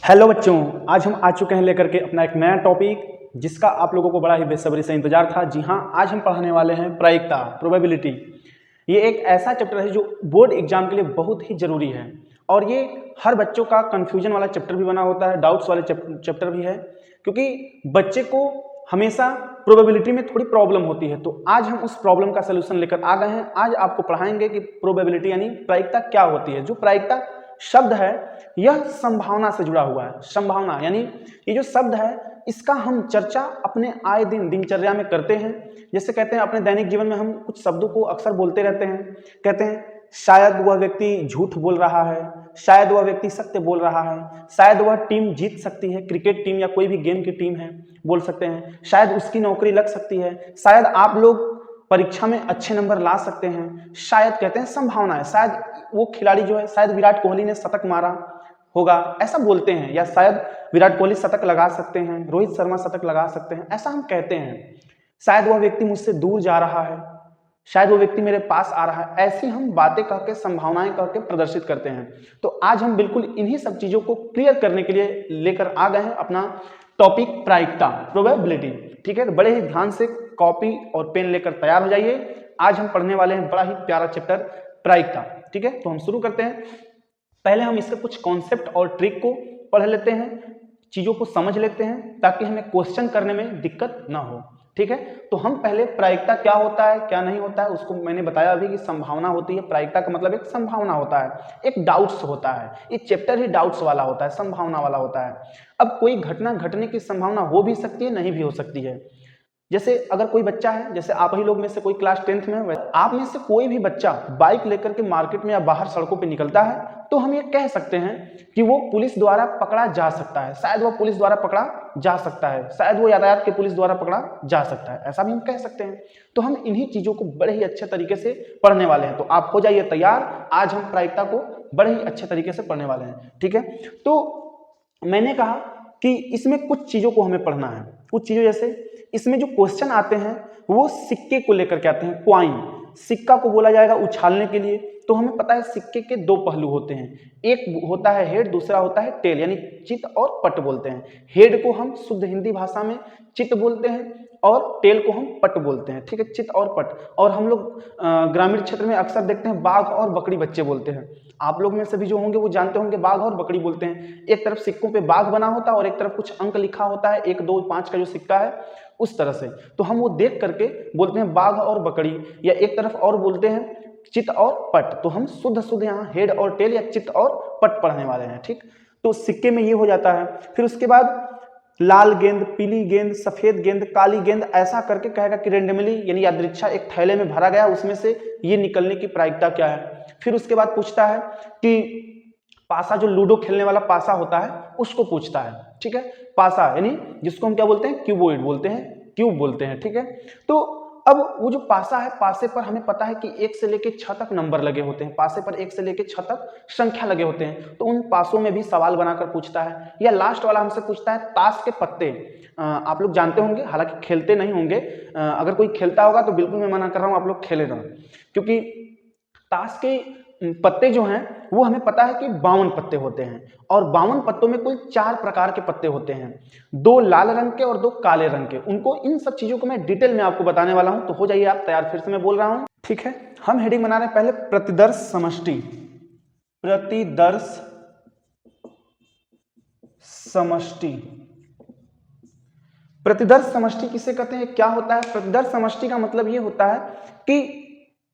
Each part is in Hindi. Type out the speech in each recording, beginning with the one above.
हेलो बच्चों, आज हम आ चुके हैं लेकर के अपना एक नया टॉपिक जिसका आप लोगों को बड़ा ही बेसब्री से इंतजार था। जी हाँ, आज हम पढ़ाने वाले हैं प्रायिकता, प्रोबेबिलिटी। ये एक ऐसा चैप्टर है जो बोर्ड एग्जाम के लिए बहुत ही जरूरी है और ये हर बच्चों का कंफ्यूजन वाला चैप्टर भी बना होता है, डाउट्स वाले चैप्टर भी है, क्योंकि बच्चे को हमेशा प्रोबेबिलिटी में थोड़ी प्रॉब्लम होती है। तो आज हम उस प्रॉब्लम का सोल्यूशन लेकर आ गए हैं। आज आपको पढ़ाएंगे कि प्रोबेबिलिटी यानी प्रायिकता क्या होती है। जो प्रायिकता शब्द है यह संभावना से जुड़ा हुआ है। संभावना यानी ये जो शब्द है इसका हम चर्चा अपने आए दिन दिनचर्या में करते हैं। जैसे कहते हैं अपने दैनिक जीवन में हम कुछ शब्दों को अक्सर बोलते रहते हैं। कहते हैं शायद वह व्यक्ति झूठ बोल रहा है, शायद वह व्यक्ति सत्य बोल रहा है, शायद वह टीम जीत सकती है, क्रिकेट टीम या कोई भी गेम की टीम है बोल सकते हैं, शायद उसकी नौकरी लग सकती है, शायद आप लोग परीक्षा में अच्छे नंबर ला सकते हैं। शायद कहते हैं संभावना है, शायद वो खिलाड़ी जो है, शायद विराट कोहली ने शतक मारा होगा, ऐसा बोलते हैं। या शायद विराट कोहली शतक लगा सकते हैं, रोहित शर्मा शतक लगा सकते हैं, ऐसा हम कहते हैं। शायद वह व्यक्ति मुझसे दूर जा रहा है, शायद वो व्यक्ति मेरे पास आ रहा है, ऐसी हम बातें करके संभावनाएं करके प्रदर्शित करते हैं। तो आज हम बिल्कुल इन्हीं सब चीजों को क्लियर करने के लिए लेकर आ गए हैं अपना टॉपिक प्रायिकता, प्रोबेबिलिटी। ठीक है, तो बड़े ही ध्यान से कॉपी और पेन लेकर तैयार हो जाइए। आज हम पढ़ने वाले हैं बड़ा ही प्यारा चैप्टर प्रायिकता। ठीक है, तो हम शुरू करते हैं। पहले हम इसके कुछ कॉन्सेप्ट और ट्रिक को पढ़ लेते हैं, चीजों को समझ लेते हैं ताकि हमें क्वेश्चन करने में दिक्कत ना हो। ठीक है, तो हम पहले प्रायिकता क्या होता है क्या नहीं होता है उसको मैंने बताया अभी कि संभावना होती है। प्रायिकता का मतलब एक संभावना होता है, एक डाउट्स होता है। ये चैप्टर ही डाउट्स वाला होता है, संभावना वाला होता है। अब कोई घटना घटने की संभावना हो भी सकती है, नहीं भी हो सकती है। जैसे अगर कोई बच्चा है, जैसे आप ही लोग में से कोई क्लास 10th में है, आप में से कोई भी बच्चा बाइक लेकर के मार्केट में या बाहर सड़कों पे निकलता है तो हम ये कह सकते हैं कि वो पुलिस द्वारा पकड़ा जा सकता है। शायद वो पुलिस द्वारा पकड़ा जा सकता है, शायद वो यातायात के पुलिस द्वारा पकड़ा जा सकता है, ऐसा भी हम कह सकते हैं। तो हम इन्हीं चीजों को बड़े ही अच्छे तरीके से पढ़ने वाले हैं। तो आप हो जाइए तैयार, आज हम प्रायिकता को बड़े ही अच्छे तरीके से पढ़ने वाले हैं। ठीक है, तो मैंने कहा कि इसमें कुछ चीजों को हमें पढ़ना है। कुछ चीजों जैसे इसमें जो क्वेश्चन आते हैं वो सिक्के को लेकर के आते हैं। क्वाइन, सिक्का को बोला जाएगा उछालने के लिए। तो हमें पता है सिक्के के दो पहलू होते हैं, एक होता है हेड, दूसरा होता है टेल, यानी चित और पट बोलते हैं। हेड को हम शुद्ध हिंदी भाषा में चित बोलते हैं और टेल को हम पट बोलते हैं। ठीक है, चित और पट। और हम लोग ग्रामीण क्षेत्र में अक्सर देखते हैं बाघ और बकरी बच्चे बोलते हैं। आप लोग में से भी जो होंगे वो जानते होंगे बाघ और बकरी बोलते हैं। एक तरफ सिक्कों पे बाघ बना होता है और एक तरफ कुछ अंक लिखा होता है, 1 2 5 का जो सिक्का है उस तरह से। तो हम वो देख करके बोलते हैं बाघ और बकरी, या एक तरफ और बोलते हैं चित और पट। तो हम शुद्ध यहाँ हेड और टेल या चित और पट पढ़ने वाले हैं। ठीक, तो सिक्के में ये हो जाता है। फिर उसके बाद लाल गेंद, पीली गेंद, सफेद गेंद, काली गेंद, ऐसा करके कहेगा कि रेंडमली यानी यादृच्छा एक थैले में भरा गया, उसमें से ये निकलने की प्रायिकता क्या है। फिर उसके बाद पूछता है कि पासा, जो लूडो खेलने वाला पासा होता है उसको पूछता है। ठीक है, पासा यानी जिसको हम क्या बोलते हैं, क्यूबॉइड बोलते हैं, क्यूब बोलते हैं। ठीक है, तो अब वो जो पासा है, पासे पर हमें पता है कि 1 से लेके 6 तक नंबर लगे होते हैं। पासे पर 1 से लेके 6 तक संख्या लगे होते हैं। तो उन पासों में भी सवाल बनाकर पूछता है। या लास्ट वाला हमसे पूछता है ताश के पत्ते। आप लोग जानते होंगे, हालांकि खेलते नहीं होंगे। अगर कोई खेलता होगा तो बिल्कुल मैं मना कर रहा हूं आप लोग खेले ना, क्योंकि ताश के पत्ते जो हैं वो हमें पता है कि 52 पत्ते होते हैं और 52 पत्तों में कुल 4 प्रकार के पत्ते होते हैं, 2 लाल रंग के और 2 काले रंग के। उनको, इन सब चीजों को मैं डिटेल में आपको बताने वाला हूं। तो हो जाइए आप तैयार, फिर से मैं बोल रहा हूं। ठीक है, हम हेडिंग बना रहे हैं पहले प्रतिदर्श समष्टि। प्रतिदर्श समष्टि, प्रतिदर्श समष्टि किसे कहते हैं, क्या होता है। प्रतिदर्श समष्टि का मतलब ये होता है कि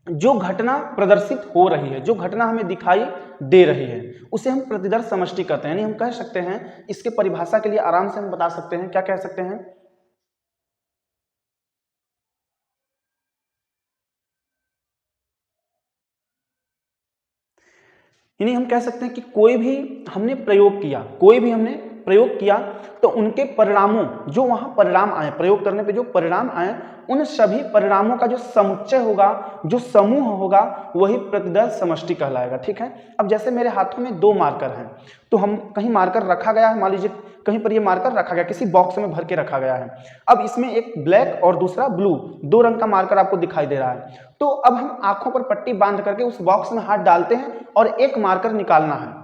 जो घटना प्रदर्शित हो रही है, जो घटना हमें दिखाई दे रही है, उसे हम प्रतिदर्श समष्टि कहते हैं। यानी हम कह सकते हैं, इसके परिभाषा के लिए आराम से हम बता सकते हैं, क्या कह सकते हैं, यानी हम कह सकते हैं कि कोई भी हमने प्रयोग किया, कोई भी हमने प्रयोग किया तो उनके परिणामों, जो वहां परिणाम आए, प्रयोग करने पे जो परिणाम आए, उन सभी परिणामों का जो समुच्चय होगा, जो समूह होगा, वही प्रतिदर्श समष्टि कहलाएगा। ठीक है, अब जैसे मेरे हाथों में 2 मार्कर हैं, तो हम कहीं मार्कर रखा गया है, मान लीजिए कहीं पर ये मार्कर रखा गया, किसी बॉक्स में भर के रखा गया है। अब इसमें एक ब्लैक और दूसरा ब्लू, 2 रंग का मार्कर आपको दिखाई दे रहा है। तो अब हम आंखों पर पट्टी बांध करके उस बॉक्स में हाथ डालते हैं और एक मार्कर निकालना है।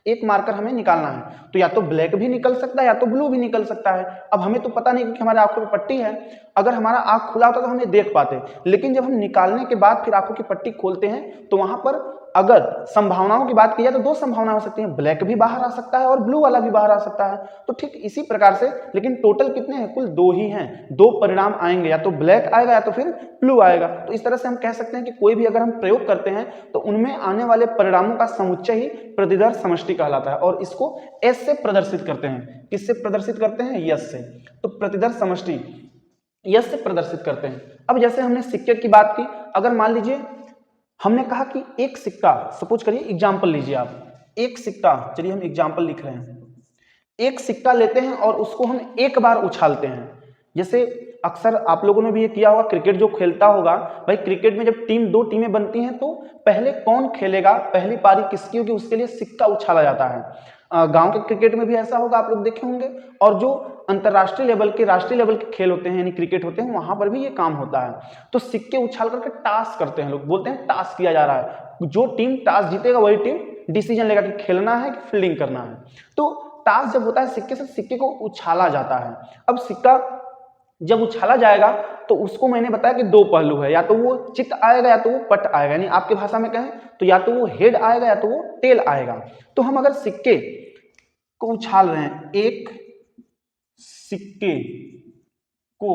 एक मार्कर हमें निकालना है, तो या तो ब्लैक भी निकल सकता है या तो ब्लू भी निकल सकता है। अब हमें तो पता नहीं क्योंकि हमारे आंखों में पट्टी है, अगर हमारा आंख खुला होता तो हमें देख पाते, लेकिन जब हम निकालने के बाद फिर आंखों की पट्टी खोलते हैं तो वहां पर अगर संभावनाओं की बात की जाए तो दो संभावना हो सकती है, ब्लैक भी बाहर आ सकता है और ब्लू वाला भी बाहर आ सकता है। तो ठीक इसी प्रकार से, लेकिन टोटल कितने हैं, कुल दो ही हैं, दो परिणाम आएंगे, या तो ब्लैक आएगा या तो फिर ब्लू आएगा। तो इस तरह से हम कह सकते हैं कि कोई भी अगर हम प्रयोग करते हैं तो उनमें आने वाले परिणामों का समुच्चय ही प्रतिदर्श समष्टि कहलाता है, और इसको एस से प्रदर्शित करते हैं। किससे प्रदर्शित करते हैं, यस से। तो प्रतिदर्श समष्टि यस से प्रदर्शित करते हैं। अब जैसे हमने सिक्के की बात की, अगर मान लीजिए हमने कहा कि एक सिक्का, सपोज करिए एग्जाम्पल लीजिए आप, एक सिक्का, चलिए हम एग्जाम्पल लिख रहे हैं, एक सिक्का लेते हैं और उसको हम एक बार उछालते हैं। जैसे अक्सर आप लोगों ने भी ये किया होगा, क्रिकेट जो खेलता होगा, भाई क्रिकेट में जब दो टीमें बनती हैं तो पहले कौन खेलेगा, पहली पारी किसकी होगी, उसके लिए सिक्का उछाला जाता है। गांव के क्रिकेट में भी ऐसा होगा, आप लोग देखे होंगे, और जो अंतरराष्ट्रीय लेवल के, राष्ट्रीय लेवल के खेल होते हैं यानी क्रिकेट होते हैं, वहां पर भी ये काम होता है। तो सिक्के उछाल करके टास करते हैं, लोग बोलते हैं टास किया जा रहा है। जो टीम टास जीतेगा वही टीम डिसीजन लेगा कि खेलना है कि फील्डिंग करना है। तो टास जब होता है सिक्के से, सिक्के को उछाला जाता है। अब सिक्का जब उछाला जाएगा तो उसको मैंने बताया कि दो पहलू है, या तो वो चित आएगा या तो वो पट आएगा, यानी आपकी भाषा में कहें तो या तो वो हेड आएगा या तो वो टेल आएगा। तो हम अगर सिक्के को उछाल रहे हैं, एक सिक्के को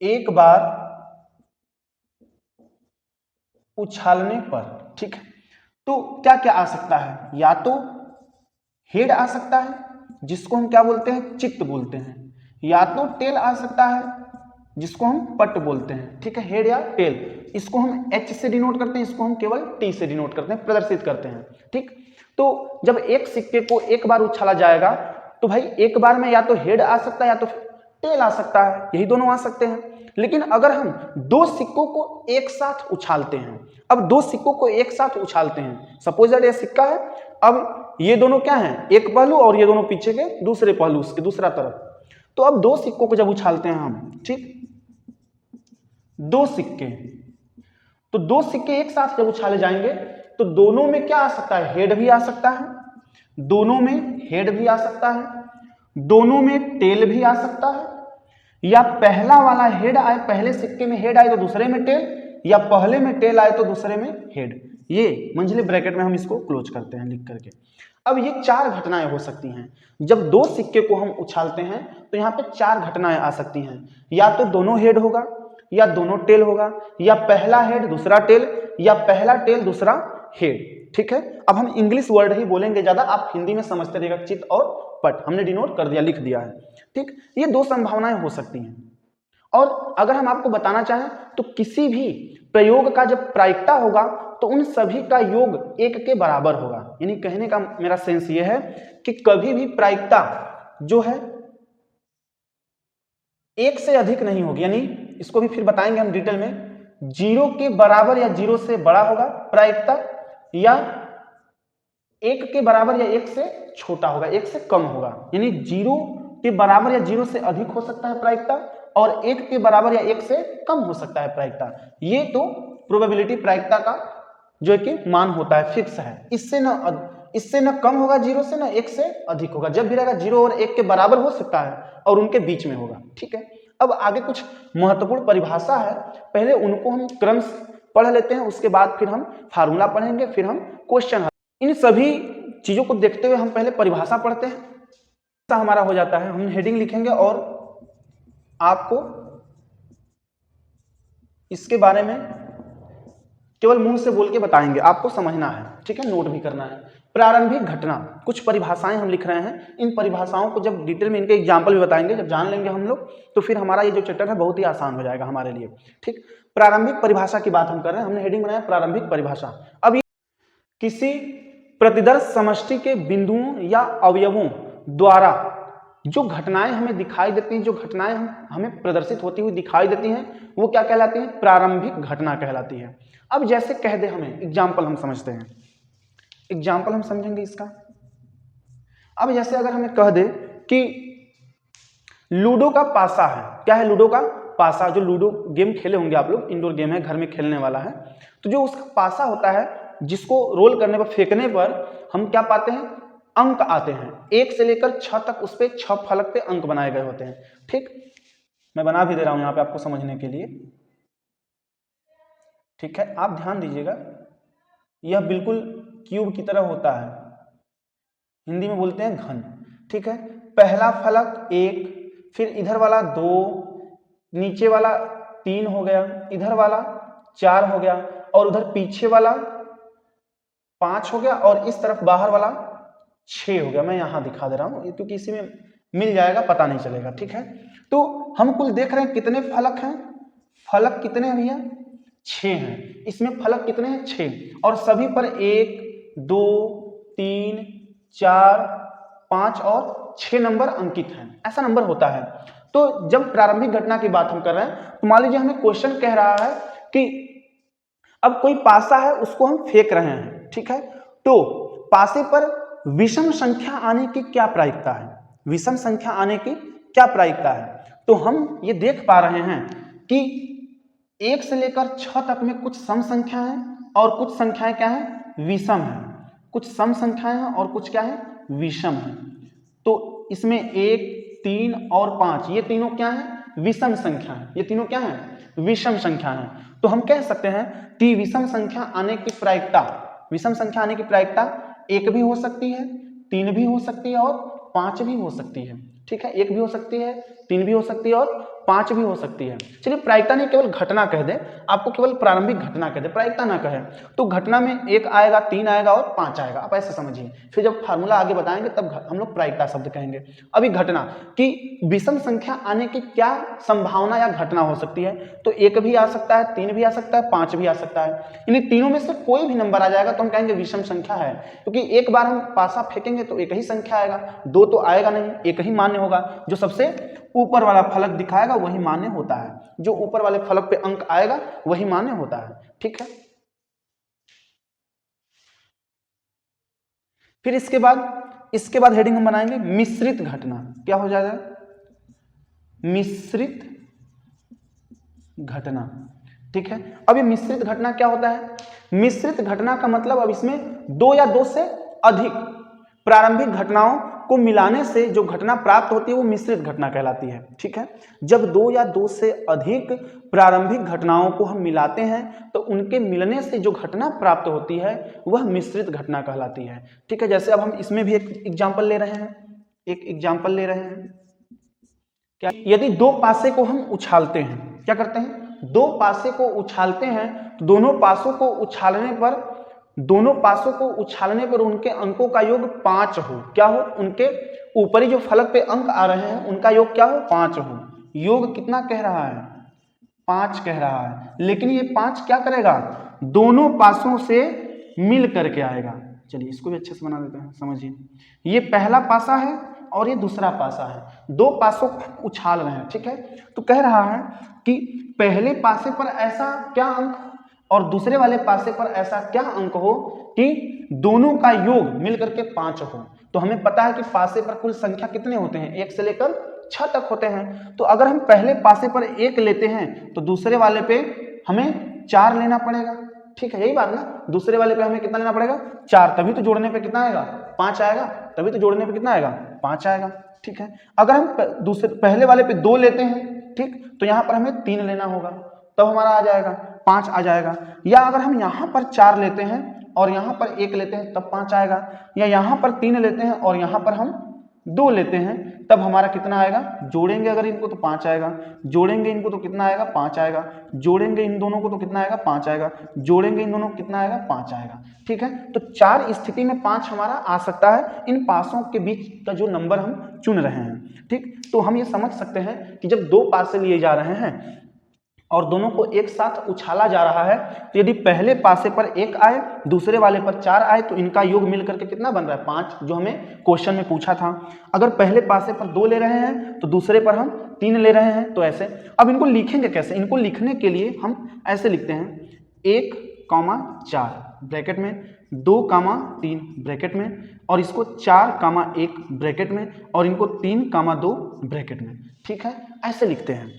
एक बार उछालने पर, ठीक है, तो क्या क्या आ सकता है, या तो हेड आ सकता है जिसको हम क्या बोलते हैं, चित्त बोलते हैं, या तो टेल आ सकता है जिसको हम पट बोलते हैं, ठीक है, हेड या टेल। इसको हम एच से डिनोट करते हैं, इसको हम केवल टी से डिनोट करते हैं, प्रदर्शित करते हैं, ठीक। तो जब एक सिक्के को एक बार उछाला जाएगा तो भाई एक बार में या तो हेड आ सकता है या तो टेल आ सकता है, यही दोनों आ सकते हैं। लेकिन अगर हम दो सिक्कों को एक साथ उछालते हैं, अब दो सिक्कों को एक साथ उछालते हैं, सपोज दैट ये सिक्का है, अब ये दोनों क्या है, एक पहलू, और ये दोनों पीछे के दूसरे पहलू, उसके दूसरा तरफ। तो अब दो सिक्कों को जब उछालते हैं हम, ठीक, दो सिक्के, तो दो सिक्के एक साथ जब उछाले जाएंगे तो दोनों में क्या आ सकता है, हेड भी आ सकता है, दोनों में हेड भी आ सकता है, दोनों में टेल भी आ सकता है, या पहला वाला हेड आए, पहले सिक्के में हेड आए तो दूसरे में टेल, या पहले में टेल आए तो दूसरे में हेड। ये मंझले ब्रैकेट में हम इसको क्लोज करते हैं लिख करके। अब ये चार घटनाएं हो सकती हैं जब दो सिक्के को हम उछालते हैं, तो यहाँ पे चार घटनाएं आ सकती हैं, या तो दोनों हेड होगा, या दोनों टेल होगा, या पहला हेड दूसरा टेल, या पहला टेल दूसरा हेड, ठीक है। अब हम इंग्लिश वर्ड ही बोलेंगे ज्यादा, आप हिंदी में समझते रहिएगा, चित और पट हमने डिनोट कर दिया, लिख दिया है, ठीक। ये दो संभावनाएं हो सकती हैं। और अगर हम आपको बताना चाहें तो किसी भी प्रयोग का जब प्रायिकता होगा तो उन सभी का योग एक के बराबर होगा, यानी कहने का मेरा सेंस ये है कि कभी भी प्रायिकता जो है एक से अधिक नहीं होगी, यानी इसको भी फिर बताएंगे हम डिटेल में, जीरो के बराबर या जीरो से बड़ा होगा प्रायिकता, या एक के बराबर या एक से छोटा होगा, एक से कम होगा, यानी जीरो के बराबर या जीरो से अधिक हो सकता है प्रायिकता, और एक के बराबर या एक से कम हो सकता है प्रायिकता। ये तो प्रोबेबिलिटी प्रायिकता का जो कि मान होता है, फिक्स है, इससे न कम होगा जीरो से, न एक से अधिक होगा, जब भी रहेगा जीरो और एक के बराबर हो सकता है और उनके बीच में होगा, ठीक है। अब आगे कुछ महत्वपूर्ण परिभाषा है, पहले उनको हम क्रम पढ़ लेते हैं, उसके बाद फिर हम फार्मूला पढ़ेंगे, फिर हम क्वेश्चन। इन सभी चीजों को देखते हुए हम पहले परिभाषा पढ़ते हैं, हमारा हो जाता है, हम हेडिंग लिखेंगे और आपको इसके बारे में केवल मुंह से बोल के बताएंगे, आपको समझना है, ठीक है, नोट भी करना है। प्रारंभिक घटना, कुछ परिभाषाएं हम लिख रहे हैं, इन परिभाषाओं को जब डिटेल में इनके एग्जाम्पल भी बताएंगे, जब जान लेंगे हम लोग तो फिर हमारा ये जो चैप्टर है बहुत ही आसान हो जाएगा हमारे लिए, ठीक। प्रारंभिक परिभाषा की बात हम कर रहे हैं, हमने हेडिंग बनाया प्रारंभिक परिभाषा। अब ये किसी प्रतिदर्श समष्टि के बिंदुओं या अवयवों द्वारा जो घटनाएं हमें दिखाई देती हैं, जो घटनाएं हमें प्रदर्शित होती हुई दिखाई देती हैं, वो क्या कहलाती हैं, प्रारंभिक घटना कहलाती है। अब जैसे कह दे हमें, एग्जाम्पल हम समझते हैं, एग्जाम्पल हम समझेंगे इसका। अब जैसे अगर हमें कह दे कि लूडो का पासा है, क्या है लूडो का पासा, जो लूडो गेम खेले होंगे आप लोग, इंडोर गेम है, घर में खेलने वाला है, तो जो उसका पासा होता है जिसको रोल करने पर, फेंकने पर हम क्या पाते हैं, अंक आते हैं। 1 से लेकर 6 तक उस पे 6 फलक पे अंक बनाए गए होते हैं। ठीक, मैं बना भी दे रहा हूं यहाँ पे आपको समझने के लिए। ठीक है, आप ध्यान दीजिएगा, यह बिल्कुल क्यूब की तरह होता है, हिंदी में बोलते हैं घन। ठीक है, पहला फलक 1, फिर इधर वाला 2, नीचे वाला 3 हो गया, इधर वाला 4 हो गया, और उधर पीछे वाला 5 हो गया, और इस तरफ बाहर वाला 6 हो गया। मैं यहां दिखा दे रहा हूं क्योंकि इसी में मिल जाएगा, पता नहीं चलेगा। ठीक है, तो हम कुल देख रहे हैं कितने फलक हैं, फलक कितने हैं भैया, 6 हैं। इसमें फलक कितने हैं, 6, और सभी पर 1 2 3 4 5 और 6 नंबर अंकित हैं। ऐसा नंबर होता है। तो जब प्रारंभिक घटना की बात हम कर रहे हैं, तो मान लीजिए हमें क्वेश्चन कह रहा है कि अब कोई पासा है, उसको हम फेंक रहे हैं। ठीक है, तो पासे पर विषम संख्या आने की क्या प्रायिकता है, विषम संख्या आने की क्या प्रायिकता है। तो हम ये देख पा रहे हैं कि 1 से लेकर 6 तक में कुछ सम संख्या है और कुछ संख्याएं क्या है, विषम है। कुछ सम संख्याएं हैं और कुछ क्या है, विषम है। तो इसमें 1 3 और 5 ये तीनों क्या है, विषम संख्या है। ये तीनों क्या है, विषम संख्या है। तो हम कह सकते हैं कि विषम संख्या आने की प्रायिकता, विषम संख्या आने की प्रायिकता 1 भी हो सकती है, 3 भी हो सकती है और 5 भी हो सकती है। ठीक है, 1 भी हो सकती है, 3 भी हो सकती है और 5 भी हो सकती है। चलिए, प्रायिकता नहीं, केवल घटना कह दे, आपको केवल प्रारंभिक घटना कह दे, प्रायिकता ना कहे। तो घटना में 1 आएगा, 3 आएगा और 5 आएगा, आप ऐसे समझिए। फिर जब फार्मूला आगे बताएंगे तब हम लोग प्रायिकता शब्द कहेंगे। अभी घटना कि विषम संख्या आने की क्या संभावना या घटना हो सकती है, तो 1 भी आ सकता है, 3 भी आ सकता है, 5 भी आ सकता है। इन तीनों में से कोई भी नंबर आ जाएगा तो हम कहेंगे विषम संख्या है, क्योंकि एक बार हम पासा फेंकेंगे तो एक ही संख्या आएगा, 2 तो आएगा नहीं, एक ही मान्य होगा। जो सबसे ऊपर वाला फलक दिखाएगा वही मान्य होता है, जो ऊपर वाले फलक पे अंक आएगा वही मान्य होता है। ठीक है, फिर इसके बाद हेडिंग हम बनाएंगे मिश्रित घटना। क्या हो जाएगा, मिश्रित घटना। ठीक है, अब ये मिश्रित घटना क्या होता है, मिश्रित घटना का मतलब अब इसमें 2 या 2 से अधिक प्रारंभिक घटनाओं को मिलाने से जो घटना प्राप्त होती है वो मिश्रित घटना कहलाती है। ठीक है, जब 2 या 2 से अधिक प्रारंभिक घटनाओं को हम मिलाते हैं तो उनके मिलने से जो घटना प्राप्त होती है वह मिश्रित घटना कहलाती है। ठीक है, जैसे अब हम इसमें भी एक एग्जाम्पल ले रहे हैं, क्या, यदि 2 पासे को हम उछालते हैं, क्या करते हैं, 2 पासे को उछालते हैं तो दोनों पासों को उछालने पर उनके अंकों का योग 5 हो। क्या हो, उनके ऊपरी जो फलक पे अंक आ रहे हैं उनका योग क्या हो, 5 हो। योग कितना कह रहा है, 5 कह रहा है, लेकिन ये 5 क्या करेगा, दोनों पासों से मिल करके आएगा। चलिए इसको भी अच्छे से बना देते हैं, समझिए। ये पहला पासा है और ये दूसरा पासा है, 2 पासों को उछाल रहे हैं। ठीक है, तो कह रहा है कि पहले पासे पर ऐसा क्या अंक और दूसरे वाले पासे पर ऐसा क्या अंक हो कि दोनों का योग मिलकर के 5 हो। तो हमें पता है कि पासे पर कुल संख्या कितने होते हैं, 1 से लेकर 6 तक होते हैं। तो अगर हम पहले पासे पर 1 लेते हैं तो दूसरे वाले पे हमें 4 लेना पड़ेगा। ठीक है, यही बात ना, दूसरे वाले पे हमें कितना लेना पड़ेगा, 4, तभी तो जोड़ने पे कितना आएगा, 5 आएगा, तभी तो जोड़ने पे कितना आएगा, 5 आएगा। ठीक है, अगर हम पहले वाले पे 2 लेते हैं, ठीक, तो यहाँ पर हमें 3 लेना होगा, तब हमारा आ जाएगा 5 आ जाएगा। या अगर हम यहाँ पर 4 लेते हैं और यहाँ पर 1 लेते हैं तब 5 आएगा, या यहाँ पर 3 लेते हैं और यहाँ पर हम 2 लेते हैं तब हमारा कितना आएगा, जोड़ेंगे अगर इनको तो 5 आएगा, जोड़ेंगे इनको तो कितना आएगा, 5 आएगा, जोड़ेंगे इन दोनों को तो कितना आएगा, 5 आएगा, जोड़ेंगे इन दोनों को कितना आएगा, 5 आएगा। ठीक है, तो 4 स्थिति में 5 हमारा आ सकता है इन पासों के बीच का जो नंबर हम चुन रहे हैं। ठीक, तो हम ये समझ सकते हैं कि जब 2 पासे लिए जा रहे हैं और दोनों को एक साथ उछाला जा रहा है तो यदि पहले पासे पर 1 आए, दूसरे वाले पर 4 आए तो इनका योग मिलकर के कितना बन रहा है, 5, जो हमें क्वेश्चन में पूछा था। अगर पहले पासे पर 2 ले रहे हैं तो दूसरे पर हम 3 ले रहे हैं, तो ऐसे। अब इनको लिखेंगे कैसे, इनको लिखने के लिए हम ऐसे लिखते हैं 1,4 ब्रैकेट में, 2,3 ब्रैकेट में, और इसको 4,1 ब्रैकेट में, और इनको 3,2 ब्रैकेट में। ठीक है, ऐसे लिखते हैं।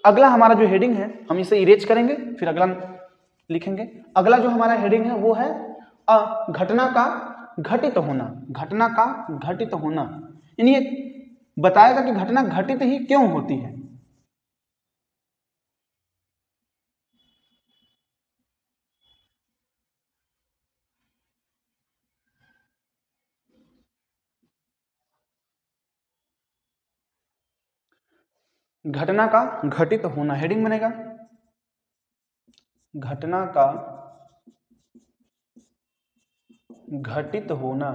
अगला हमारा जो हेडिंग है हम इसे इरेज करेंगे, फिर अगला लिखेंगे। अगला जो हमारा हेडिंग है वो है घटना का घटित होना। घटना का घटित होना यानी ये बताएगा कि घटना घटित ही क्यों होती है। घटना का घटित होना हेडिंग बनेगा, घटना का घटित होना।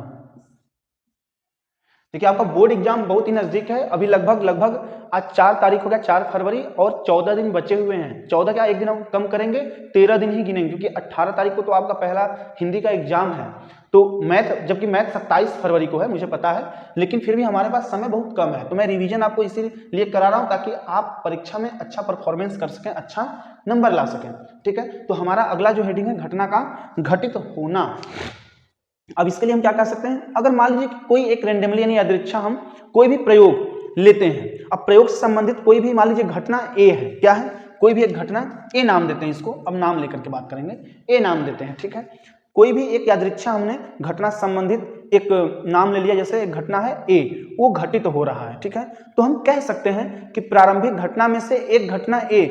देखिए आपका बोर्ड एग्जाम बहुत ही नजदीक है, अभी लगभग आज 4 तारीख हो गया, 4 फरवरी, और 14 दिन बचे हुए हैं। 14 क्या, एक दिन हम कम करेंगे, 13 दिन ही गिनेंगे, क्योंकि 18 तारीख को तो आपका पहला हिंदी का एग्जाम है। तो मैथ, जबकि मैथ 27 फरवरी को है, मुझे पता है, लेकिन फिर भी हमारे पास समय बहुत कम है। तो मैं रिवीजन आपको इसीलिए करा रहा हूं ताकि आप परीक्षा में अच्छा परफॉर्मेंस कर सकें, अच्छा नंबर ला सकें। ठीक है, तो हमारा अगला जो हेडिंग है घटना का घटित होना। अब इसके लिए हम क्या कर सकते हैं, अगर मान लीजिए कोई एक रेंडमली यानी यादृच्छा हम कोई भी प्रयोग लेते हैं। अब प्रयोग से संबंधित कोई भी मान लीजिए घटना ए है, क्या है, कोई भी एक घटना ए नाम देते हैं इसको, अब नाम लेकर के बात करेंगे, ए नाम देते हैं। ठीक है, कोई भी एक यादृच्छा हमने घटना संबंधित एक नाम ले लिया, जैसे एक घटना है ए, वो घटित हो रहा है। ठीक है, तो हम कह सकते हैं कि प्रारंभिक घटना में से एक घटना ए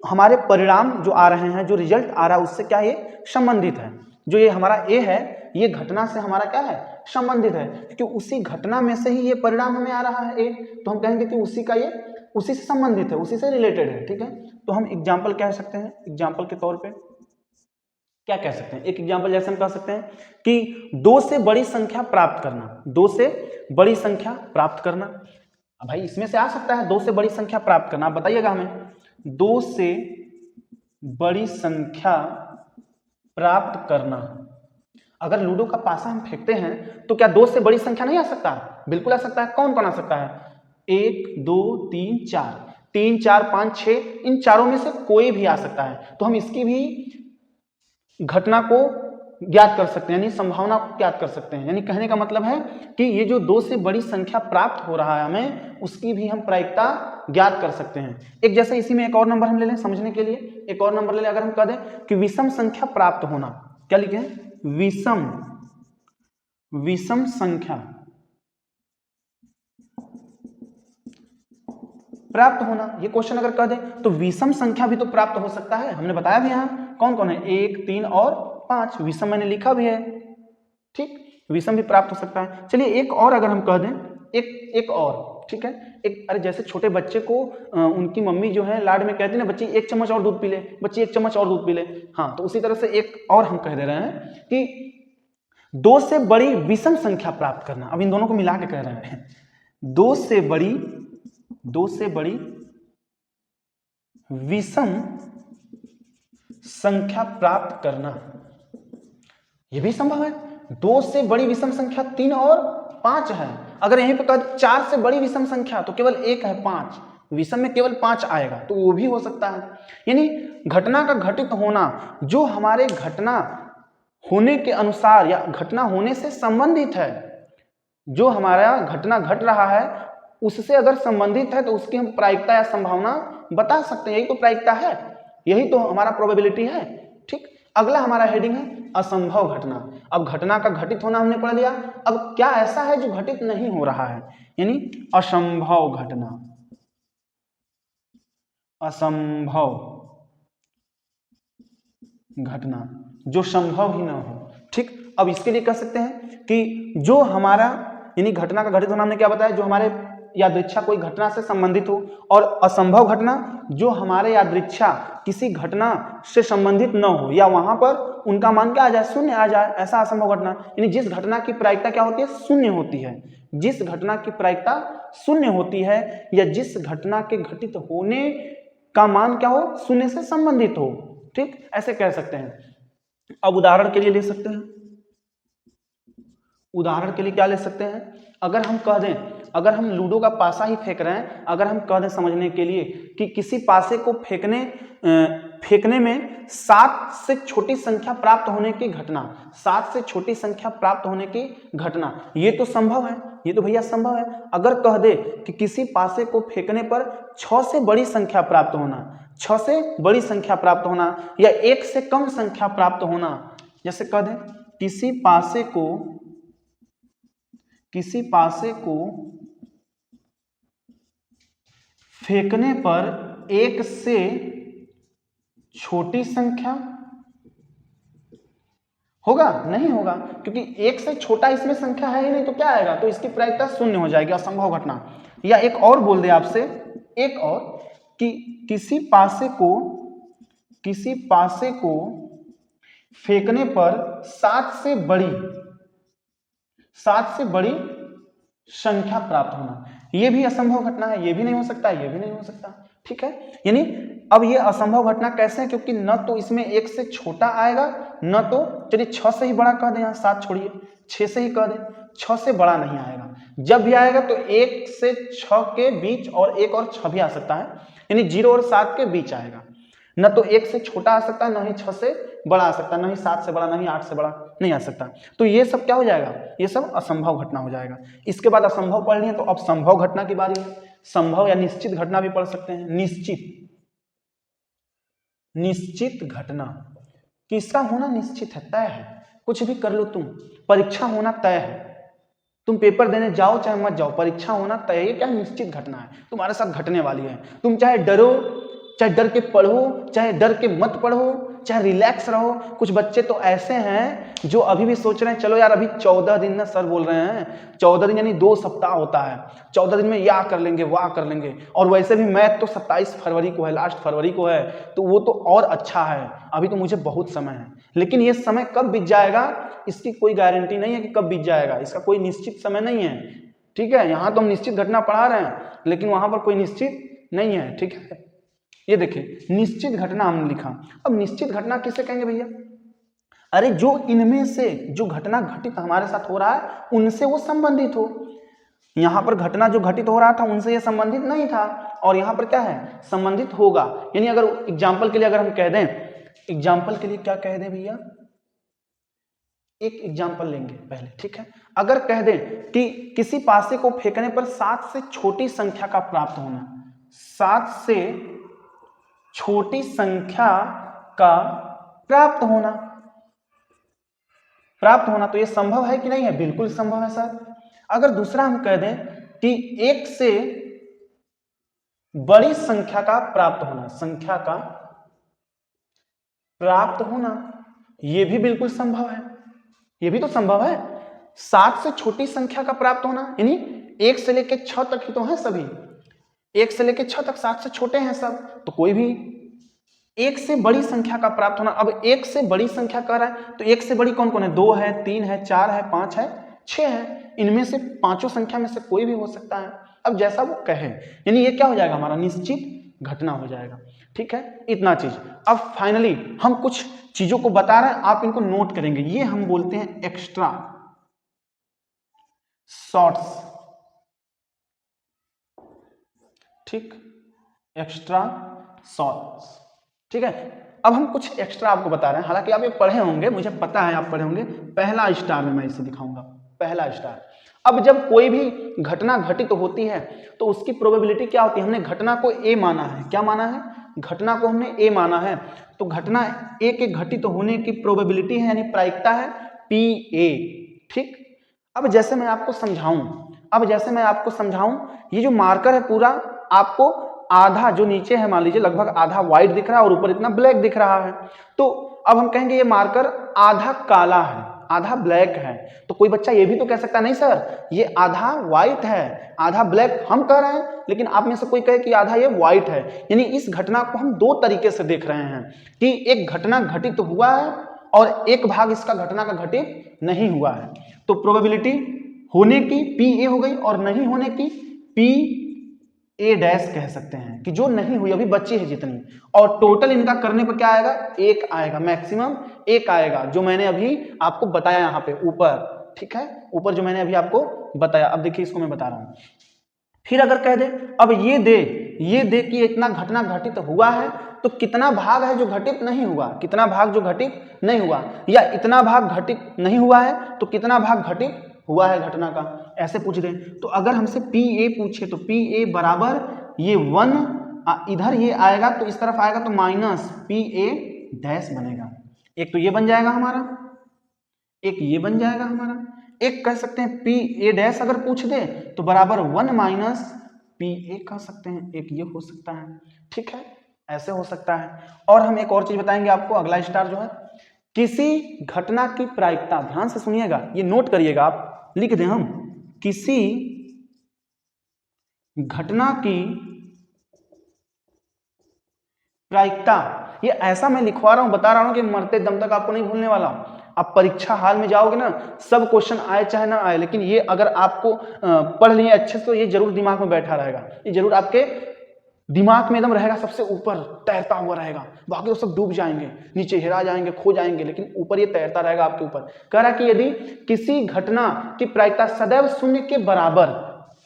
हमारे परिणाम जो आ रहे हैं, जो रिजल्ट आ रहा है, उससे क्या ये संबंधित है। जो ये हमारा ए है, ये घटना से हमारा क्या है, संबंधित है, क्योंकि उसी घटना में से ही ये परिणाम हमें आ रहा है ए, तो हम कहेंगे कि उसी का ये उसी से संबंधित है, उसी से रिलेटेड है। ठीक है, तो हम एग्जाम्पल कह सकते हैं, एग्जाम्पल के तौर पे क्या कह सकते हैं, एक एग्जाम्पल जैसे हम कह सकते हैं कि 2 से बड़ी संख्या प्राप्त करना, 2 से बड़ी संख्या प्राप्त करना। अब भाई इसमें से आ सकता है 2 से बड़ी संख्या प्राप्त करना, आप बताइएगा हमें, 2 से बड़ी संख्या प्राप्त करना। अगर लूडो का पासा हम फेंकते हैं तो क्या 2 से बड़ी संख्या नहीं आ सकता? बिल्कुल आ सकता है। कौन कौन आ सकता है? 1 2 3 4, 3 4 5 6, इन चारों में से कोई भी आ सकता है। तो हम इसकी भी घटना को ज्ञात कर सकते हैं, यानी संभावना को ज्ञात कर सकते हैं। यानी कहने का मतलब है कि ये जो 2 से बड़ी संख्या प्राप्त हो रहा है हमें, उसकी भी हम प्रायिकता ज्ञात कर सकते हैं। एक जैसे इसी में एक और नंबर हम ले लें समझने के लिए, एक और नंबर ले लें, अगर हम कह दें कि विषम संख्या प्राप्त होना, क्या लिखे हैं, विषम संख्या प्राप्त होना। ये क्वेश्चन अगर कह दें तो विषम संख्या भी तो प्राप्त हो सकता है, हमने बताया भी यहाँ कौन कौन है, 1 3 और 5, विषम मैंने लिखा भी है। ठीक, विषम भी प्राप्त हो सकता है। चलिए एक और अगर हम कह दें, एक और, ठीक है, एक, अरे जैसे छोटे बच्चे को उनकी मम्मी जो है लाड में कहती है ना, बच्ची 1 चम्मच और दूध पी ले, बच्ची 1 चम्मच और दूध पी ले। हाँ, तो उसी तरह से एक और हम कह दे रहे हैं कि 2 से बड़ी विषम संख्या प्राप्त करना। अब इन दोनों को मिला के कह रहे हैं, 2 से बड़ी विषम संख्या प्राप्त करना, यह भी संभव है। 2 से बड़ी विषम संख्या 3 और 5 है। अगर यहीं पर 4 से बड़ी विषम संख्या तो केवल 1 है, 5, विषम में केवल 5 आएगा, तो वो भी हो सकता है। यानी घटना का घटित होना जो हमारे घटना होने के अनुसार या घटना होने से संबंधित है, जो हमारा घटना घट रहा है उससे अगर संबंधित है तो उसकी हम प्रायिकता या संभावना बता सकते हैं। यही तो प्रायिकता है, यही तो हमारा प्रोबेबिलिटी है। ठीक, अगला हमारा हेडिंग है असंभव घटना। अब घटना का घटित होना हमने पढ़ लिया, अब क्या ऐसा है जो घटित नहीं हो रहा है, यानी असंभव घटना, असंभव घटना जो संभव ही ना हो। ठीक, अब इसके लिए कह सकते हैं कि जो हमारा यानी घटना का घटित होना हमने क्या बताया, जो हमारे यादृच्छा कोई घटना से संबंधित हो, और असंभव घटना जो हमारे यादृच्छा किसी घटना से संबंधित न हो या वहां पर उनका मान क्या आ जाए, शून्य आ जाए, ऐसा असंभव घटना। यानी जिस घटना की प्रायिकता क्या होती है, शून्य होती है, जिस घटना की प्रायिकता शून्य होती है, या जिस घटना के घटित होने का मान क्या हो, शून्य से संबंधित हो। ठीक, ऐसे कह सकते हैं। अब उदाहरण के लिए ले सकते हैं, उदाहरण के लिए क्या ले सकते हैं, अगर हम कह दें, अगर हम लूडो का पासा ही फेंक रहे हैं, अगर हम कह दें समझने के लिए कि किसी पासे को फेंकने में 7 से छोटी संख्या प्राप्त होने की घटना, 7 से छोटी संख्या प्राप्त होने की घटना, ये तो संभव है, ये तो भैया संभव है। अगर कह दे कि किसी पासे को फेंकने पर 6 से बड़ी संख्या प्राप्त होना, 6 से बड़ी संख्या प्राप्त होना या 1 से कम संख्या प्राप्त होना। जैसे कह दें किसी पासे को फेंकने पर 1 से छोटी संख्या होगा, नहीं होगा, क्योंकि 1 से छोटा इसमें संख्या है ही नहीं, तो क्या आएगा, तो इसकी प्रायिकता शून्य हो जाएगी, असंभव घटना। या एक और बोल दे आपसे, एक और कि किसी पासे को फेंकने पर 7 से बड़ी संख्या प्राप्त होना, ये भी असंभव घटना है, ये भी नहीं हो सकता, ये भी नहीं हो सकता। ठीक है, यानी अब ये असंभव घटना कैसे है, क्योंकि न तो इसमें 1 से छोटा आएगा, न तो चलिए 6 से ही बड़ा कह दें, यहाँ 7 छोड़िए, 6 से ही कह दें, 6 से बड़ा नहीं आएगा। जब भी आएगा तो 1 से 6 के बीच और 1 और 6 भी आ सकता है, यानी 0 और 7 के बीच आएगा। न तो 1 से छोटा आ सकता है, न ही 6 से बड़ा आ सकता है, न ही 7 से बड़ा, न ही 8 से बड़ा नहीं आ सकता। तो ये सब क्या हो जाएगा, ये सब असंभव घटना हो जाएगा। इसके बाद असंभव पढ़नी है तो अब संभव घटना की बारी है। संभव या निश्चित घटना भी पढ़ सकते हैं। निश्चित घटना, किसका होना निश्चित है, तय है, कुछ भी कर लो तुम, परीक्षा होना तय है, तुम पेपर देने जाओ चाहे मत जाओ, परीक्षा होना तय है। ये क्या निश्चित घटना है, तुम्हारे साथ घटने वाली है। तुम चाहे डरो, चाहे डर के पढ़ो, चाहे डर के मत पढ़ो, चाहे रिलैक्स रहो। कुछ बच्चे तो ऐसे हैं जो अभी भी सोच रहे हैं चलो यार अभी 14 दिन ना, सर बोल रहे हैं 14 दिन यानी 2 सप्ताह होता है, 14 दिन में या कर लेंगे वाह कर लेंगे, और वैसे भी मैथ तो 27 फरवरी को है, लास्ट फरवरी को है, तो वो तो और अच्छा है, अभी तो मुझे बहुत समय है। लेकिन ये समय कब बीत जाएगा इसकी कोई गारंटी नहीं है कि कब बीत जाएगा, इसका कोई निश्चित समय नहीं है। ठीक है, यहाँ तो हम निश्चित घटना पढ़ा रहे हैं, लेकिन वहां पर कोई निश्चित नहीं है। ठीक है, ये देखिए निश्चित घटना हमने लिखा। अब निश्चित घटना किसे कहेंगे भैया, अरे जो इनमें से जो घटना घटित हमारे साथ हो रहा है उनसे वो संबंधित हो। यहां पर घटना जो घटित हो रहा था उनसे ये संबंधित नहीं था, और यहां पर क्या है, संबंधित होगा। यानी अगर एग्जाम्पल के लिए अगर हम कह दें, एग्जाम्पल के लिए क्या कह दें भैया, एक एग्जाम्पल लेंगे पहले। ठीक है, अगर कह दें कि किसी पासे को फेंकने पर 7 से छोटी संख्या का प्राप्त होना, 7 से छोटी संख्या का प्राप्त होना, तो ये संभव है कि नहीं है, बिल्कुल संभव है सर। अगर दूसरा हम कह दें कि 1 से बड़ी संख्या का प्राप्त होना, ये भी बिल्कुल संभव है, ये भी तो संभव है। 7 से छोटी संख्या का प्राप्त होना, यानी 1 से लेकर 6 तक ही तो है सभी, 1 से लेकर 6 तक 7 से छोटे हैं सब, तो कोई भी 1 से बड़ी संख्या का प्राप्त होना। अब 1 से बड़ी संख्या कह रहा है तो 1 से बड़ी कौन कौन है, 2 है, 3 है, 4 है, 5 है, 6 है, इनमें से पांचों संख्या में से कोई भी हो सकता है। अब जैसा वो कहे, यानी ये क्या हो जाएगा, हमारा निश्चित घटना हो जाएगा। ठीक है, इतना चीज। अब फाइनली हम कुछ चीजों को बता रहे हैं, आप इनको नोट करेंगे, ये हम बोलते हैं एक्स्ट्रा शॉर्ट्स। ठीक, एक्स्ट्रा शॉर्ट्स। ठीक है, अब हम कुछ एक्स्ट्रा आपको बता रहे हैं, हालांकि आप ये पढ़े होंगे, मुझे पता है आप पढ़े होंगे। पहला स्टार में मैं इसे दिखाऊंगा, पहला स्टार। अब जब कोई भी घटना घटित होती है तो उसकी प्रोबेबिलिटी क्या होती है, हमने घटना को ए माना है, क्या माना है, घटना को हमने ए माना है, तो घटना ए के घटित होने की प्रोबेबिलिटी है, यानी प्रायिकता है PA। ठीक, अब जैसे मैं आपको समझाऊं, ये जो मार्कर है पूरा आपको आधा जो नीचे है मान लीजिए लगभग आधा व्हाइट दिख रहा है और ऊपर इतना ब्लैक दिख रहा है, तो अब हम कहेंगे ये मार्कर आधा काला है आधा ब्लैक है। तो कोई बच्चा ये भी तो कह सकता है नहीं सर ये आधा व्हाइट है आधा ब्लैक, हम कह रहे हैं, लेकिन आप में से कोई कहे कि आधा ये व्हाइट है। यानी इस घटना को हम दो तरीके से देख रहे हैं कि एक घटना घटित हुआ है और एक भाग इसका घटना का घटित नहीं हुआ है। तो प्रोबेबिलिटी होने की PA हो गई और नहीं होने की PA डैश कह सकते हैं कि जो नहीं हुई अभी बची है जितनी, और टोटल इनका करने पर क्या आएगा, एक आएगा, मैक्सिमम एक आएगा, जो मैंने अभी आपको बताया यहाँ पे ऊपर। ठीक है, ऊपर जो मैंने अभी आपको बताया। अब देखिए इसको मैं बता रहा हूं, फिर अगर कह दे अब ये दे कि इतना घटना घटित हुआ है तो कितना भाग है जो घटित नहीं हुआ, कितना भाग जो घटित नहीं हुआ, या इतना भाग घटित नहीं हुआ है तो कितना भाग घटित हुआ है घटना का, ऐसे पूछ दे। तो अगर हमसे PA पूछे तो PA बराबर ये 1 इधर ये आएगा तो इस तरफ आएगा तो माइनस पी ए डैश बनेगा। एक तो ये बन जाएगा हमारा, एक ये बन जाएगा हमारा, एक कह सकते हैं पी ए डैश अगर पूछ दे तो बराबर 1 माइनस पी ए कह सकते हैं, एक ये हो सकता है। ठीक है, ऐसे हो सकता है। और हम एक और चीज बताएंगे आपको, अगला स्टार जो है, किसी घटना की प्रायिकता, ध्यान से सुनिएगा, ये नोट करिएगा, आप लिख दें हम, किसी घटना की प्रायिकता, ये ऐसा मैं लिखवा रहा हूं, बता रहा हूं कि मरते दम तक आपको नहीं भूलने वाला। आप परीक्षा हाल में जाओगे ना, सब क्वेश्चन आए चाहे ना आए, लेकिन ये अगर आपको पढ़ लिए अच्छे से तो ये जरूर दिमाग में बैठा रहेगा, ये जरूर आपके दिमाग में एकदम रहेगा, सबसे ऊपर तैरता हुआ रहेगा। बाकी तो सब डूब जाएंगे, नीचे हिरा जाएंगे, खो जाएंगे, लेकिन ऊपर ये तैरता रहेगा आपके ऊपर। कह रहा कि यदि किसी घटना की प्रायिकता सदैव शून्य के बराबर,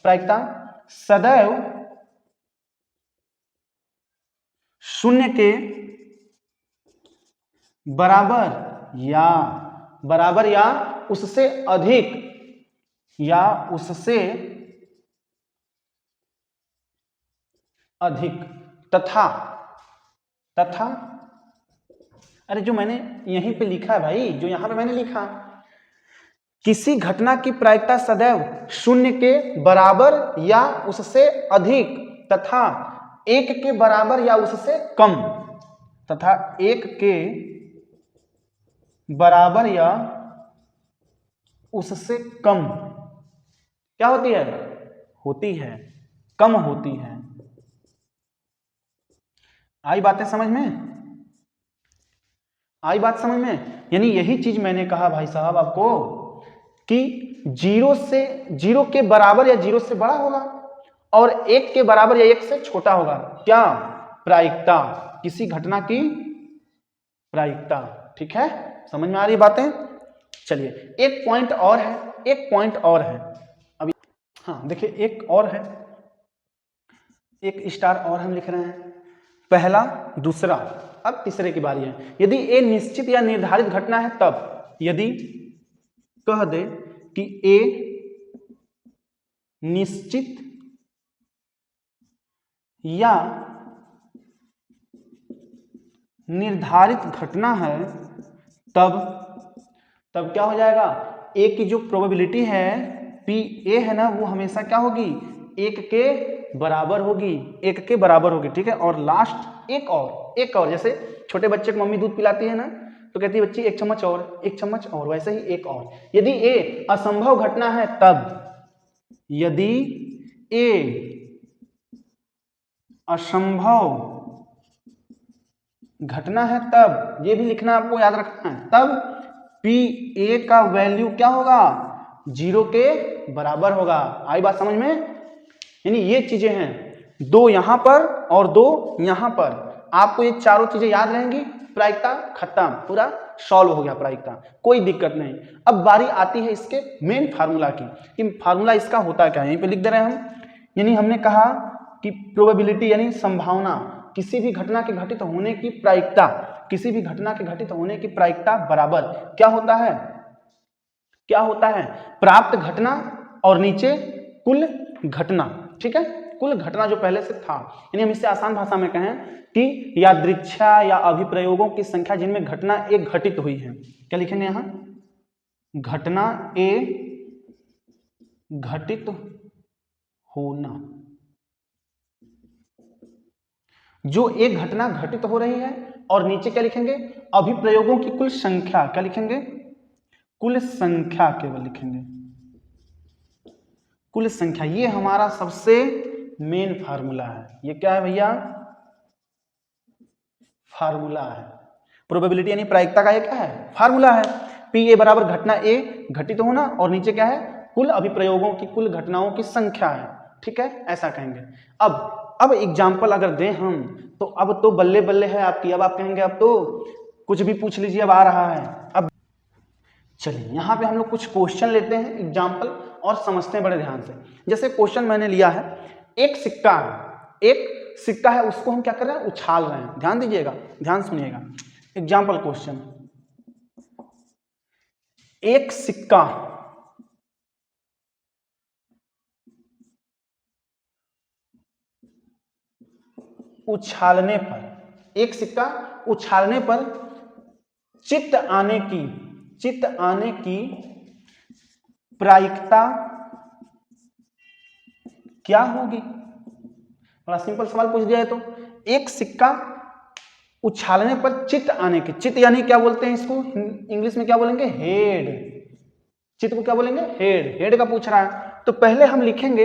प्रायिकता सदैव शून्य के बराबर या उससे अधिक, या उससे अधिक तथा अरे जो मैंने यहीं पे लिखा है भाई, जो यहां पे मैंने लिखा, किसी घटना की प्रायिकता सदैव शून्य के बराबर या उससे अधिक तथा 1 के बराबर या उससे कम, तथा 1 के बराबर या उससे कम क्या होती है? होती है, कम होती है। आई बातें समझ में? आई बात समझ में? यानी यही चीज मैंने कहा भाई साहब आपको कि 0 के बराबर या 0 से बड़ा होगा और 1 के बराबर या 1 से छोटा होगा। क्या? प्रायिकता, किसी घटना की प्रायिकता। ठीक है, समझ में आ रही बातें? चलिए एक पॉइंट और है, एक पॉइंट और है अभी। हाँ देखिए, एक और है, एक स्टार और हम लिख रहे हैं, पहला दूसरा। अब तीसरे की बारी है। यदि ए निश्चित या निर्धारित घटना है तब, यदि कह दे कि ए निश्चित या निर्धारित घटना है तब क्या हो जाएगा? ए की जो प्रोबेबिलिटी है पी ए है ना, वो हमेशा क्या होगी? 1 के बराबर होगी, 1 के बराबर होगी। ठीक है, और लास्ट एक और, जैसे छोटे बच्चे को मम्मी दूध पिलाती है ना, तो कहती है बच्ची 1 चम्मच और, 1 चम्मच और, वैसे ही एक और। यदि ए असंभव घटना है तब, यदि ए असंभव घटना है तब, ये भी लिखना आपको याद रखना है, तब पी ए का वैल्यू क्या होगा? 0 के बराबर होगा। आई बात समझ में? यानी ये चीजें हैं, 2 यहां पर और 2 यहां पर, आपको ये चारों चीजें याद रहेंगी, प्रायिकता खत्म, पूरा सॉल्व हो गया प्रायिकता, कोई दिक्कत नहीं। अब बारी आती है इसके मेन फार्मूला की, कि फार्मूला इसका होता क्या है, यहीं पे लिख दे रहे हैं हम। यानी हमने कहा कि प्रोबेबिलिटी यानी संभावना, किसी भी घटना के घटित होने की प्रायिकता, किसी भी घटना के घटित होने की प्रायिकता बराबर क्या होता है? क्या होता है? प्राप्त घटना और नीचे कुल घटना। ठीक है, कुल घटना जो पहले से था। यानी हम इससे आसान भाषा में कहें कि यादृच्छा या अभिप्रयोगों की संख्या जिनमें घटना ए घटित हुई है। क्या लिखेंगे यहां? घटना ए घटित होना। जो एक घटना घटित हो रही है, और नीचे क्या लिखेंगे? अभिप्रयोगों की कुल संख्या। क्या लिखेंगे? कुल संख्या केवल लिखेंगे, कुल संख्या। ये हमारा सबसे मेन फार्मूला है। ये क्या है भैया? फार्मूला है। प्रोबेबिलिटी यानी प्रायिकता का ये क्या है? फार्मूला है। पी ए बराबर घटना ए घटित होना, और नीचे क्या है? कुल अभिप्रयोगों की कुल घटनाओं की संख्या है। ठीक है, ऐसा कहेंगे। अब एग्जाम्पल अगर दें हम, तो अब तो बल्ले बल्ले है आपकी। अब आप कहेंगे अब तो कुछ भी पूछ लीजिए, अब आ रहा है। अब चलिए यहां पे हम लोग कुछ क्वेश्चन लेते हैं, एग्जाम्पल, और समझते हैं बड़े ध्यान से। जैसे क्वेश्चन मैंने लिया है, एक सिक्का है, उसको हम क्या कर रहे हैं? उछाल रहे हैं। ध्यान दीजिएगा, ध्यान सुनिएगा। एग्जाम्पल क्वेश्चन, एक सिक्का उछालने पर, एक सिक्का उछालने पर चित्त आने की प्रायिकता क्या होगी? बड़ा सिंपल सवाल पूछ दिया है। तो एक सिक्का उछालने पर चित्त आने की, चित्त यानी क्या बोलते हैं इसको इंग्लिश में क्या बोलेंगे? हेड। चित्त को क्या बोलेंगे? हेड। हेड का पूछ रहा है। तो पहले हम लिखेंगे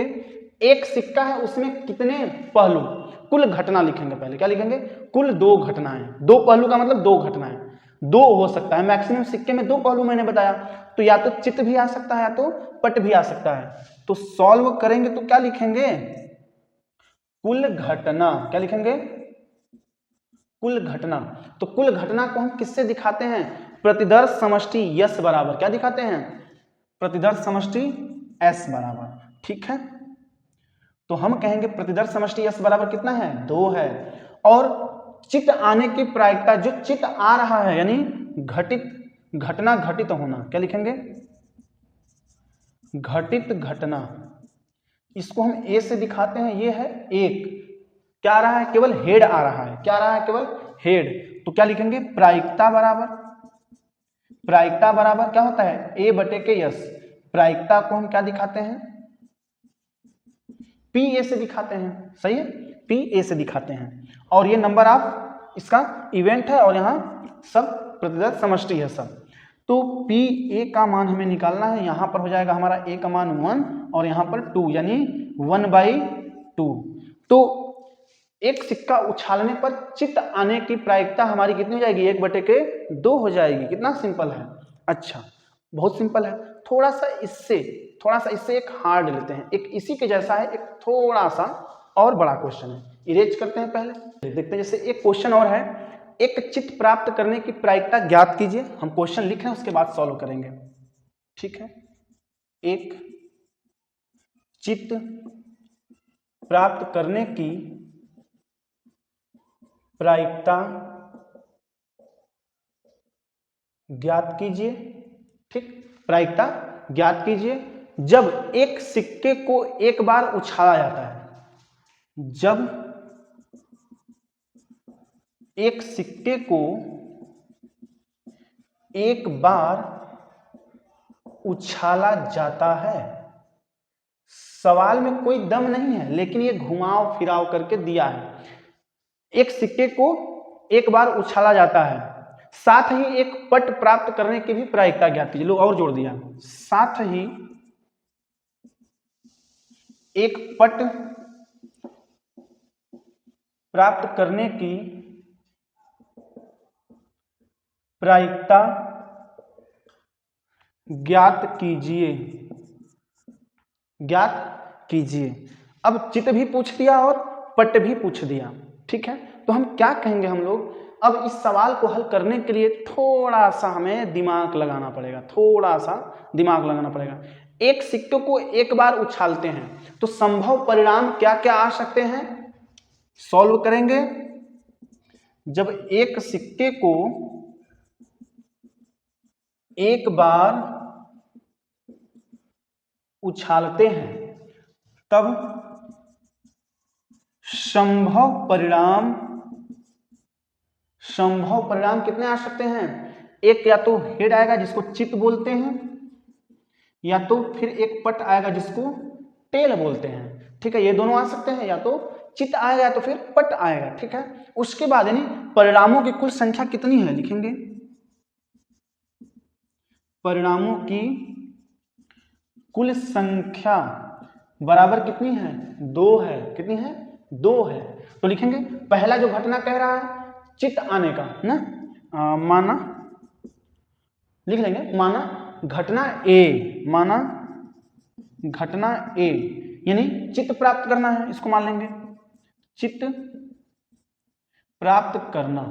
एक सिक्का है उसमें कितने पहलू, कुल घटना लिखेंगे। पहले क्या लिखेंगे? कुल 2 घटनाएं। 2 पहलू का मतलब 2 घटनाएं, 2 हो सकता है मैक्सिमम। सिक्के में 2 पहलू मैंने बताया, तो या तो चित्त भी आ सकता है या तो पट भी आ सकता है। तो सॉल्व करेंगे तो क्या लिखेंगे? कुल घटना। क्या लिखेंगे? कुल घटना। तो कुल घटना को हम किससे दिखाते हैं? प्रतिदर्श समष्टि यस बराबर क्या दिखाते हैं? प्रतिदर्श समष्टि एस बराबर। ठीक है, तो हम कहेंगे प्रतिदर्श समष्टि एस बराबर कितना है? 2 है। और चित्त आने की प्रायिकता, जो चित्त आ रहा है यानी घटना घटित होना, क्या लिखेंगे? घटित घटना। इसको हम ए से दिखाते हैं। ये है 1, क्या आ रहा है? केवल हेड आ रहा है। क्या आ रहा है? केवल हेड। तो क्या लिखेंगे? प्रायिकता बराबर, प्रायिकता बराबर क्या होता है? ए बटे के यस। प्रायिकता को हम क्या दिखाते हैं? पी ए से दिखाते हैं। सही है, पी ए से दिखाते हैं। और ये नंबर ऑफ इसका इवेंट है, और यहाँ सब प्रतिदर्श समष्टि है सब। तो पी ए का मान हमें निकालना है। यहाँ पर हो जाएगा हमारा ए का मान 1 और यहाँ पर 2 यानी 1/2। तो एक सिक्का उछालने पर चित्त आने की प्रायिकता हमारी कितनी हो जाएगी? 1/2 हो जाएगी। कितना सिंपल है। अच्छा, बहुत सिंपल है। थोड़ा सा इससे एक हार्ड लेते हैं, एक इसी के जैसा है, एक थोड़ा सा और बड़ा क्वेश्चन है। इरेज करते हैं पहले, देखते हैं। जैसे एक क्वेश्चन और है, एक चित्त प्राप्त करने की प्रायिकता ज्ञात कीजिए। हम क्वेश्चन लिख रहे हैं, उसके बाद सॉल्व करेंगे। ठीक है, एक चित्त प्राप्त करने की प्रायिकता ज्ञात कीजिए। ठीक, प्रायिकता ज्ञात कीजिए जब एक सिक्के को एक बार उछाला जाता है। जब एक सिक्के को एक बार उछाला जाता है। सवाल में कोई दम नहीं है, लेकिन ये घुमाव फिराव करके दिया है। एक सिक्के को एक बार उछाला जाता है, साथ ही एक पट प्राप्त करने की भी प्रायिकता ज्ञात कीजिए। लो और जोड़ दिया, साथ ही एक पट प्राप्त करने की प्रायिकता ज्ञात कीजिए। ज्ञात कीजिए। अब चित्त भी पूछ दिया और पट भी पूछ दिया। ठीक है, तो हम क्या कहेंगे? हम लोग अब इस सवाल को हल करने के लिए थोड़ा सा हमें दिमाग लगाना पड़ेगा, थोड़ा सा दिमाग लगाना पड़ेगा। एक सिक्के को एक बार उछालते हैं तो संभव परिणाम क्या क्या आ सकते हैं? सॉल्व करेंगे। जब एक सिक्के को एक बार उछालते हैं तब संभव परिणाम कितने आ सकते हैं? एक या तो हेड आएगा जिसको चित्त बोलते हैं, या तो फिर एक पट आएगा जिसको टेल बोलते हैं। ठीक है, ये दोनों आ सकते हैं, या तो चित्त आएगा या तो फिर पट आएगा। ठीक है, उसके बाद यानी परिणामों की कुल संख्या कितनी है लिखेंगे। परिणामों की कुल संख्या बराबर कितनी है? 2 है। कितनी है? 2 है। तो लिखेंगे पहला जो घटना कह रहा है चित्त आने का ना, माना लिख लेंगे, माना घटना ए, माना घटना ए यानी चित्त प्राप्त करना है, इसको मान लेंगे चित्त प्राप्त करना।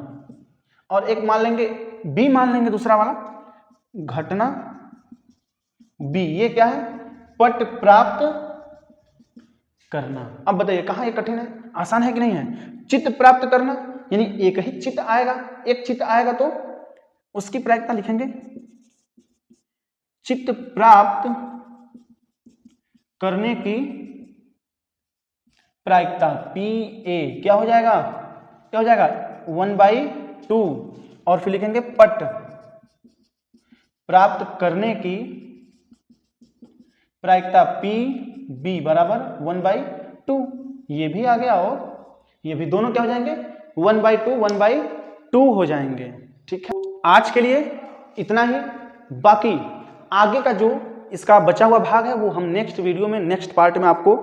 और एक मान लेंगे बी, मान लेंगे दूसरा वाला घटना बी। ये क्या है? पट प्राप्त करना। अब बताइए कहां ये कठिन है, आसान है कि नहीं है? चित्त प्राप्त करना यानी एक ही चित्त आएगा, एक चित्त आएगा तो उसकी प्रायिकता लिखेंगे चित्त प्राप्त करने की प्रायिकता PA क्या हो जाएगा 1/2 और फिर लिखेंगे पट प्राप्त करने की प्रायिकता PB बराबर 1/2। ये भी आ गया और ये भी दोनों क्या हो जाएंगे 1/2 हो जाएंगे। ठीक है, आज के लिए इतना ही। बाकी आगे का जो इसका बचा हुआ भाग है वो हम नेक्स्ट वीडियो में नेक्स्ट पार्ट में आपको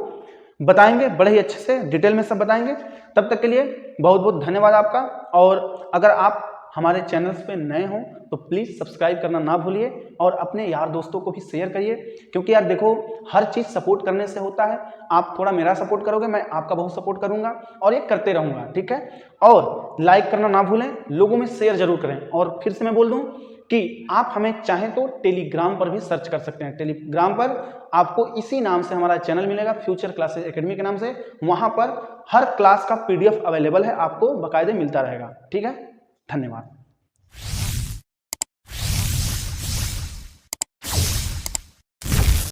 बताएंगे, बड़े ही अच्छे से डिटेल में सब बताएंगे। तब तक के लिए बहुत बहुत धन्यवाद आपका। और अगर आप हमारे चैनल्स पे नए हो तो प्लीज़ सब्सक्राइब करना ना भूलिए और अपने यार दोस्तों को भी शेयर करिए, क्योंकि यार देखो हर चीज़ सपोर्ट करने से होता है। आप थोड़ा मेरा सपोर्ट करोगे, मैं आपका बहुत सपोर्ट करूंगा और ये करते रहूंगा। ठीक है, और लाइक करना ना भूलें, लोगों में शेयर जरूर करें। और फिर से मैं बोल दूं कि आप हमें चाहें तो टेलीग्राम पर भी सर्च कर सकते हैं। टेलीग्राम पर आपको इसी नाम से हमारा चैनल मिलेगा, फ्यूचर क्लासेस एकेडमी के नाम से। वहां पर हर क्लास का PDF अवेलेबल है, आपको बाकायदे मिलता रहेगा। ठीक है, धन्यवाद।